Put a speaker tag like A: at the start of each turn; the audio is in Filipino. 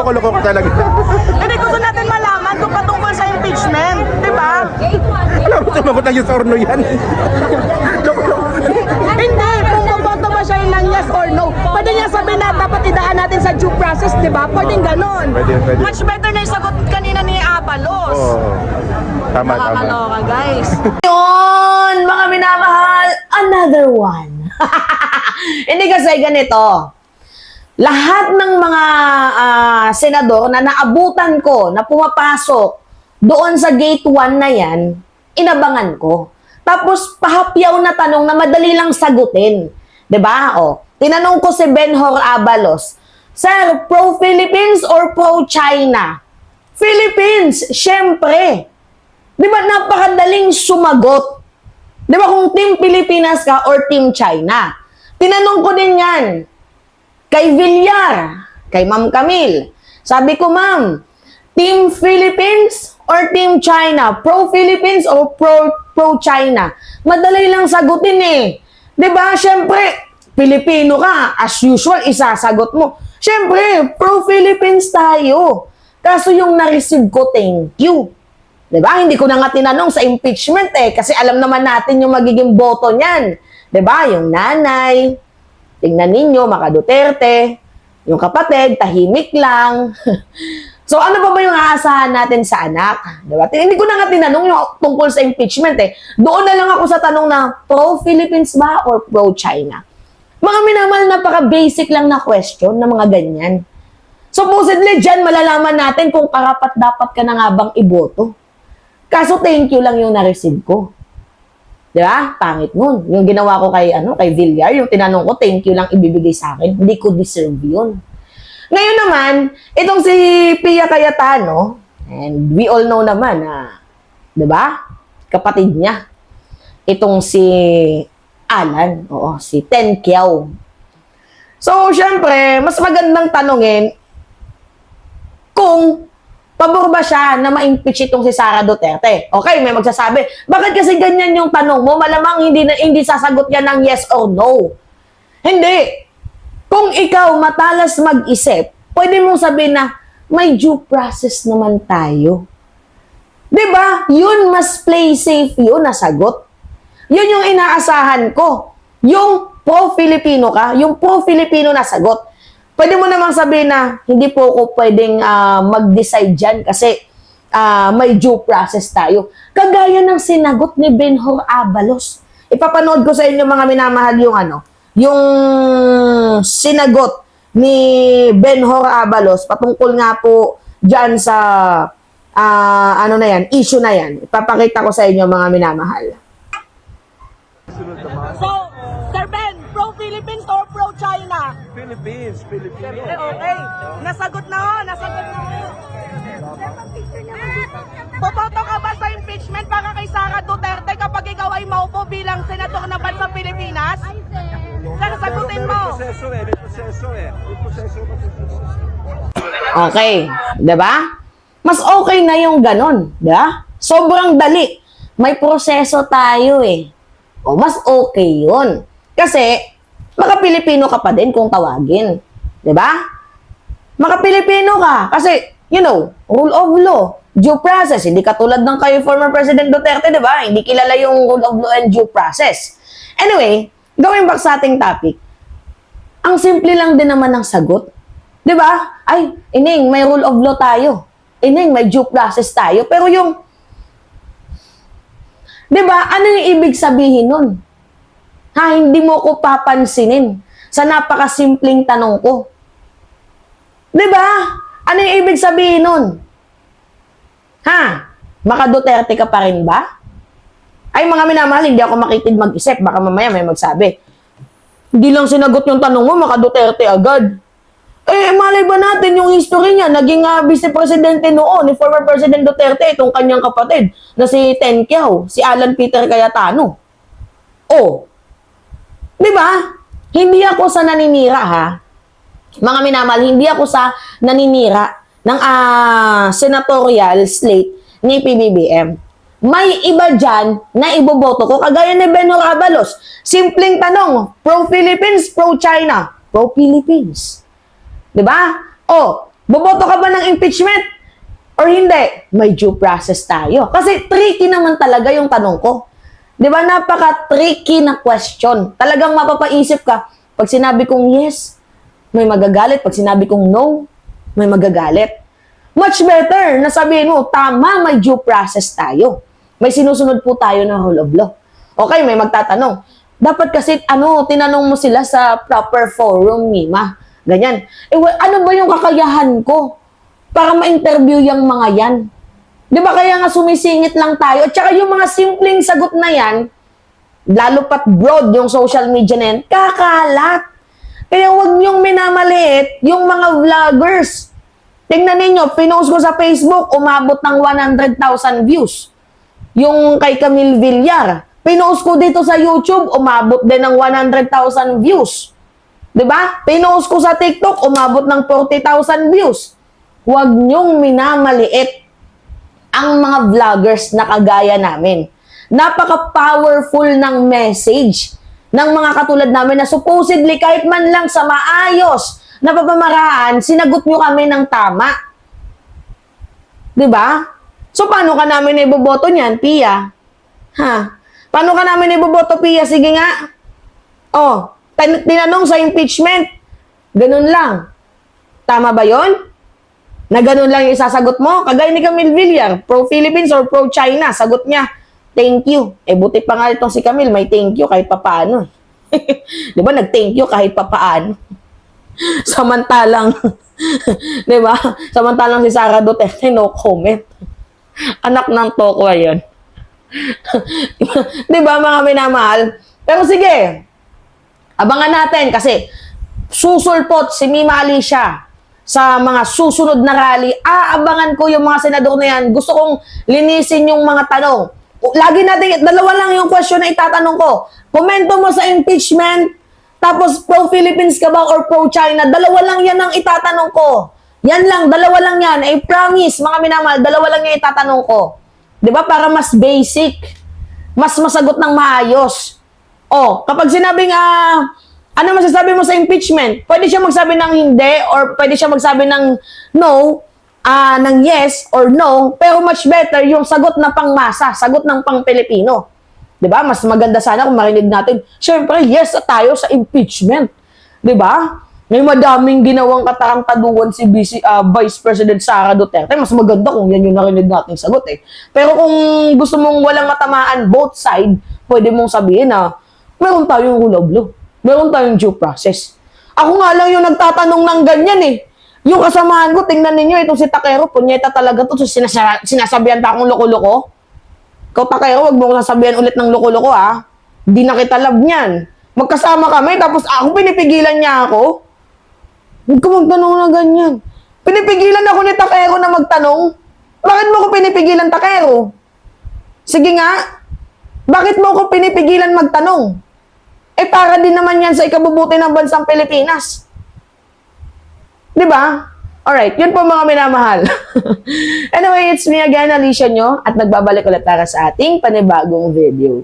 A: loko-loko ka talaga.
B: Hindi, gusto natin malaman kung patungkol sa impeachment, di ba?
A: Alam mo, sumagot na yes or no yan.
B: Hindi, kung boboto ba siya ng yes or no. Pwede niya sabihin na dapat idaan natin sa due process, di ba? Pwedeng ganon.
A: Pwede.
B: Much better na yung sagot kanina ni Abalos.
A: Oo. Tama.
B: Nakakaloka, guys.
C: Yun, mga minamahal, another one. Hindi kasi ganito. Lahat ng mga senador na naabutan ko, na pumapasok doon sa gate 1 na yan, inabangan ko. Tapos pahapyaw na tanong na madali lang sagutin. 'Di ba? O, tinanong ko si Benhur Abalos, Sir, pro-Philippines or pro-China? Philippines, syempre. 'Di ba napakadaling sumagot? 'Di ba kung Team Pilipinas ka or Team China? Tinanong ko din 'yan kay Villar, kay Ma'am Camille. Sabi ko, Ma'am, Team Philippines or Team China? Pro-Philippines or pro-China? Madali lang sagutin eh. 'Di ba? Syempre, Pilipino ka, as usual, isasagot mo. Syempre, pro-Philippines tayo. Kaso yung na-receive ko, thank you. 'Di ba? Hindi ko na nga tinanong sa impeachment eh, kasi alam naman natin yung magiging boto niyan. 'Di ba? Yung nanay, tingnan ninyo, Maka Duterte, yung kapatid, tahimik lang. So, ano ba yung aasahan natin sa anak? Diba? Hindi ko na nga tinanong yung tungkol sa impeachment eh. Doon na lang ako sa tanong na pro-Philippines ba or pro-China? Mga minamahal, napaka-basic lang na question na mga ganyan. Supposedly, dyan malalaman natin kung karapat-dapat ka na nga bang iboto. Kaso, thank you lang yung na-receive ko. Diba? Pangit nun. Yung ginawa ko kay Villar, yung tinanong ko, thank you lang ibibigay sa akin. Hindi ko deserve yun. Ngayon naman, itong si Pia Cayetano, and we all know naman na, diba? Kapatid niya. Itong si Alan, si Ten Kiao. So, syempre, mas magandang tanungin kung pabor ba siya na ma-impeach itong si Sara Duterte? Okay, may magsasabi, bakit kasi ganyan yung tanong mo? Malamang hindi sasagot yan ng yes or no. Hindi. Kung ikaw matalas mag-isip, pwede mong sabihin na may due process naman tayo. Diba? Yun, mas play safe yun na sagot. Yun yung inaasahan ko. Yung pro-Filipino ka, yung pro-Filipino na sagot. Pwede mo namang sabihin na hindi po ako pwedeng mag-decide dyan kasi may due process tayo. Kagaya ng sinagot ni Benhur Abalos. Ipapanood ko sa inyo mga minamahal yung sinagot ni Benhur Abalos patungkol nga po dyan sa issue na yan. Ipapakita ko sa inyo mga minamahal.
B: So, Sir Ben, pro-Philippines or pro-China?
D: Philippines.
B: Okay. Nasagot na. Boboto ka ba sa impeachment para kay Sara Duterte kapag ikaw ay maupo bilang senador ng bansang Pilipinas? Saan sagutin mo?
D: May proseso eh.
C: Okay. Diba? Mas okay na yung ganon. Diba? Sobrang dali. May proseso tayo eh. Mas okay yun. Kasi, maka-Pilipino ka pa din kung tawagin. Diba? Maka-Pilipino ka. Kasi, rule of law, due process. Hindi katulad ng kay former President Duterte, diba? Hindi kilala yung rule of law and due process. Anyway, going back sa ating topic, ang simple lang din naman ng sagot. Diba? Ay, Ining, may rule of law tayo. Ining, may due process tayo. Pero yung, diba, ano yung ibig sabihin nun? Hindi mo ko papansinin sa napakasimpleng tanong ko. Diba? Ano yung ibig sabihin nun? Maka Duterte ka pa rin ba? Ay, mga minamahal, hindi ako makitid mag-isip. Baka mamaya may magsabi. Hindi lang sinagot yung tanong mo, Maka Duterte agad. Malay ba natin yung history niya? Naging vice-presidente noon ni former President Duterte, itong kanyang kapatid, na si Ten Kiao, si Alan Peter Cayetano. Di ba? Hindi ako sa naninira, Mga minamahal, hindi ako sa naninira ng senatorial slate ni PBBM. May iba dyan na iboboto ko, kagaya ni Benhur Abalos. Simpleng tanong, pro-Philippines, pro-China? Pro-Philippines. Diba? Boboto ka ba ng impeachment? Or hindi? May due process tayo. Kasi tricky naman talaga yung tanong ko. Di ba? Napaka-tricky na question. Talagang mapapaisip ka, pag sinabi kong yes, may magagalit. Pag sinabi kong no, may magagalit. Much better na sabihin mo, tama, may due process tayo. May sinusunod po tayo ng rule of law. Okay, may magtatanong. Dapat kasi, tinanong mo sila sa proper forum, Mima. Ganyan. Ano ba yung kakayahan ko para ma-interview yung mga yan? Di ba kaya nga sumisingit lang tayo? At saka yung mga simpleng sagot na yan, lalo pat broad yung social media na yan, kakalat. Kaya huwag niyong minamaliit yung mga vloggers. Tingnan ninyo, pinost ko sa Facebook, umabot ng 100,000 views. Yung kay Camille Villar, pinost ko dito sa YouTube, umabot din ng 100,000 views. Diba? Pinost ko sa TikTok, umabot ng 40,000 views. Huwag niyong minamaliit ang mga vloggers na kagaya namin. Napaka-powerful ng message ng mga katulad namin na supposedly kahit man lang sa maayos na pamamaraan, sinagot nyo kami ng tama. Diba? So, paano ka namin iboboto niyan, Pia? Ha? Paano ka namin iboboto, Pia? Sige nga. Oh, tinanong sa impeachment. Ganun lang. Tama ba yon? Na ganun lang yung isasagot mo? Kagaya ni Camille Villar, pro-Philippines or pro-China, sagot niya, thank you. Buti pa nga itong si Camille, may thank you kahit papaano. Di ba, nag-thank you kahit papaano. Samantalang, di ba, samantalang si Sara Duterte, no comment. Anak ng toko yan. Di ba, mga minamahal? Pero sige, abangan natin kasi susulpot si Mima Alicia sa mga susunod na rally. Abangan ko yung mga senador na yan. Gusto kong linisin yung mga tanong. Lagi natin, dalawa lang yung question na itatanong ko. Komento mo sa impeachment, tapos pro-Philippines ka ba or pro-China? Dalawa lang yan ang itatanong ko. Yan lang, dalawa lang yan. I promise, mga minamahal, dalawa lang yan itatanong ko. Di ba? Para mas basic. Mas masagot ng maayos. O, kapag sinabing, ano masasabi mo sa impeachment? Pwede siya magsabi ng hindi or pwede siya magsabi ng no, ng yes or no, pero much better yung sagot na pangmasa, sagot ng pang-Pilipino. Diba? Mas maganda sana kung marinig natin, syempre, yes tayo sa impeachment. Diba? May madaming ginawang katarangtaduan si Vice President Sara Duterte. Mas maganda kung yan yung narinig nating sagot eh. Pero kung gusto mong walang matamaan both side, pwede mong sabihin na meron tayong rule of law. Meron tayong due process. Ako nga lang yung nagtatanong ng ganyan eh. Yung kasamahan ko, tingnan ninyo, itong si Takero, punyeta talaga to. So, sinasabihan pa akong loko-loko. Ikaw, Takero, wag mo ko sasabihan ulit ng loko-loko ah. Hindi na kita love niyan. Magkasama kami, tapos ako, pinipigilan niya ako. Huwag ka magtanong na ganyan. Pinipigilan ako ni Takero na magtanong. Bakit mo ko pinipigilan, Takero? Sige nga. Bakit mo ko pinipigilan magtanong? Para din naman yan sa ikabubuti ng bansang Pilipinas. Diba? Alright, yun po mga minamahal. Anyway, it's me again, Alicia nyo, at nagbabalik ulit para sa ating panibagong video.